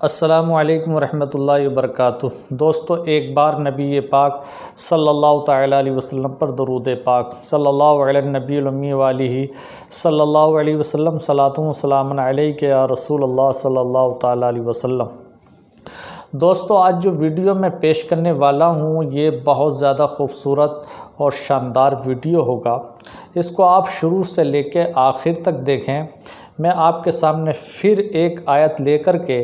السلام علیکم ورحمۃ اللہ وبرکاتہ۔ دوستو، ایک بار نبی پاک صلی اللہ تعالیٰ علیہ وسلم پر درود پاک صلی اللہ علیہ نبی الامی والہ صلی اللہ علیہ وسلم، صلاۃ و سلام علیک یا رسول اللہ صلی اللہ تعالیٰ علیہ وسلم۔ دوستو، آج جو ویڈیو میں پیش کرنے والا ہوں یہ بہت زیادہ خوبصورت اور شاندار ویڈیو ہوگا۔ اس کو آپ شروع سے لے کے آخر تک دیکھیں۔ میں آپ کے سامنے پھر ایک آیت لے کر کے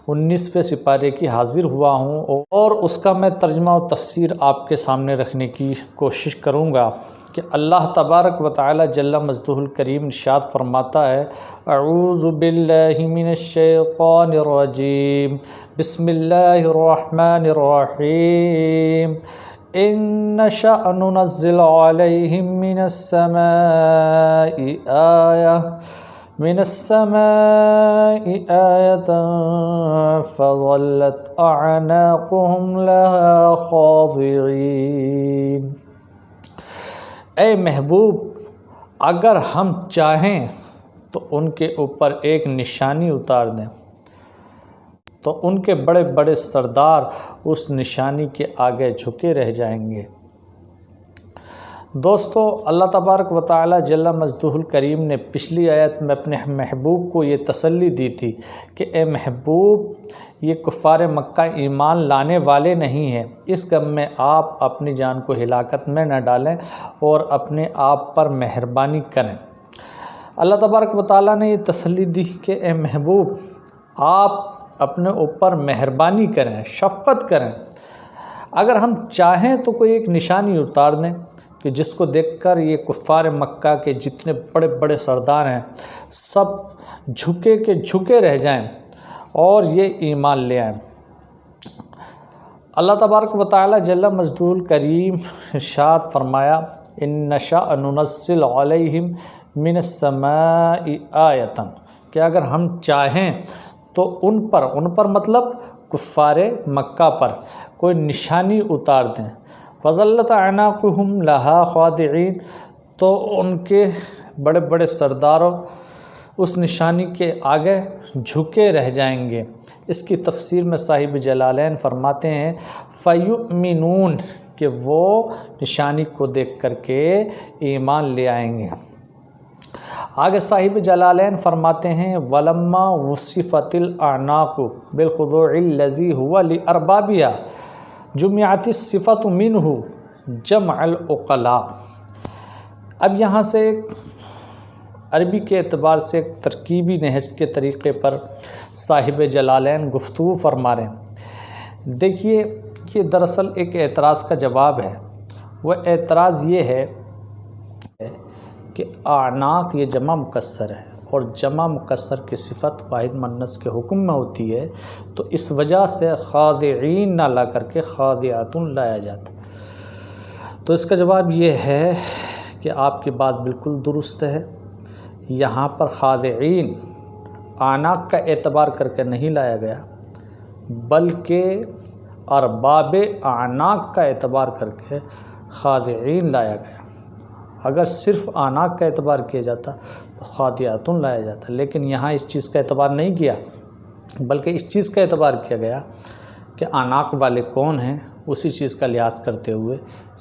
19ویں سپارے کی حاضر ہوا ہوں اور اس کا میں ترجمہ و تفسیر آپ کے سامنے رکھنے کی کوشش کروں گا کہ اللہ تبارک و تعالی جل مجدہ الکریم ارشاد فرماتا ہے: اعوذ باللہ من الشیطان الرجیم، بسم اللہ الرحمن الرحیم، ان نشأ ننزل علیہم من السماء آیة فظلت اعناقهم لها خاضعین۔ اے محبوب، اگر ہم چاہیں تو ان کے اوپر ایک نشانی اتار دیں تو ان کے بڑے بڑے سردار اس نشانی کے آگے جھکے رہ جائیں گے۔ دوستو، اللہ تبارک و تعالی جل مجدہ الکریم نے پچھلی آیت میں اپنے محبوب کو یہ تسلی دی تھی کہ اے محبوب، یہ کفار مکہ ایمان لانے والے نہیں ہیں، اس غم میں آپ اپنی جان کو ہلاکت میں نہ ڈالیں اور اپنے آپ پر مہربانی کریں۔ اللہ تبارک و تعالی نے یہ تسلی دی کہ اے محبوب، آپ اپنے اوپر مہربانی کریں، شفقت کریں۔ اگر ہم چاہیں تو کوئی ایک نشانی اتار دیں کہ جس کو دیکھ کر یہ کفار مکہ کے جتنے بڑے بڑے سردار ہیں سب جھکے کے جھکے رہ جائیں اور یہ ایمان لے آئیں۔ اللہ تبارک و تعالی جل مجدہ الکریم ارشاد فرمایا: ان نشأ ننزل علیہم من السماء آیۃ، کہ اگر ہم چاہیں تو ان پر مطلب کفار مکہ پر کوئی نشانی اتار دیں۔ فظلت اعناقهم لها خاضعین، تو ان کے بڑے بڑے سرداروں اس نشانی کے آگے جھکے رہ جائیں گے۔ اس کی تفسیر میں صاحب جلالین فرماتے ہیں فیؤمنون، کہ وہ نشانی کو دیکھ کر کے ایمان لے آئیں گے۔ آگے صاحب جلالین فرماتے ہیں ولما وصفت الاعناق بالخضوع الذی هو لاربابها جمعت الصفۃ منہ جمع العقلاء۔ اب یہاں سے عربی کے اعتبار سے ایک ترکیبی نہج کے طریقے پر صاحب جلالین گفتگو فرما رہے ہیں۔ دیکھیے، یہ دراصل ایک اعتراض کا جواب ہے۔ وہ اعتراض یہ ہے کہ اعناق یہ جمع مکسر ہے اور جمع مکسر کی صفت واحد مؤنث کے حکم میں ہوتی ہے، تو اس وجہ سے خاضعین نہ لا کر کے خاضعات لایا جاتا۔ تو اس کا جواب یہ ہے کہ آپ کی بات بالکل درست ہے۔ یہاں پر خاضعین اعناق کا اعتبار کر کے نہیں لایا گیا، بلکہ ارباب اعناق کا اعتبار کر کے خاضعین لایا گیا۔ اگر صرف اعناق کا اعتبار کیا جاتا تو خاضعات لایا جاتا، لیکن یہاں اس چیز کا اعتبار نہیں کیا، بلکہ اس چیز کا اعتبار کیا گیا کہ اعناق والے کون ہیں، اسی چیز کا لحاظ کرتے ہوئے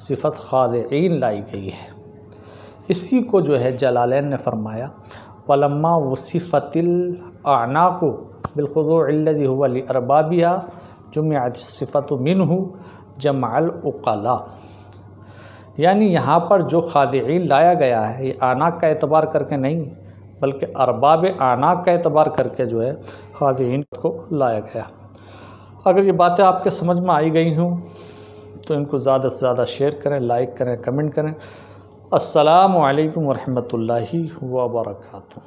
صفت خاضعین لائی گئی ہے۔ اسی کو جو ہے جلالین نے فرمایا ولما وصفت الاعناق بالخضوع الذی هو لاربابها جمعت الصفۃ منہ جمع العقلاء، یعنی یہاں پر جو خاضعین لایا گیا ہے یہ اعناق کا اعتبار کر کے نہیں، بلکہ ارباب اعناق کا اعتبار کر کے جو ہے خاضعین کو لایا گیا۔ اگر یہ باتیں آپ کے سمجھ میں آئی گئی ہوں تو ان کو زیادہ سے زیادہ شیئر کریں، لائک کریں، کمنٹ کریں۔ السلام علیکم ورحمۃ اللہ وبرکاتہ۔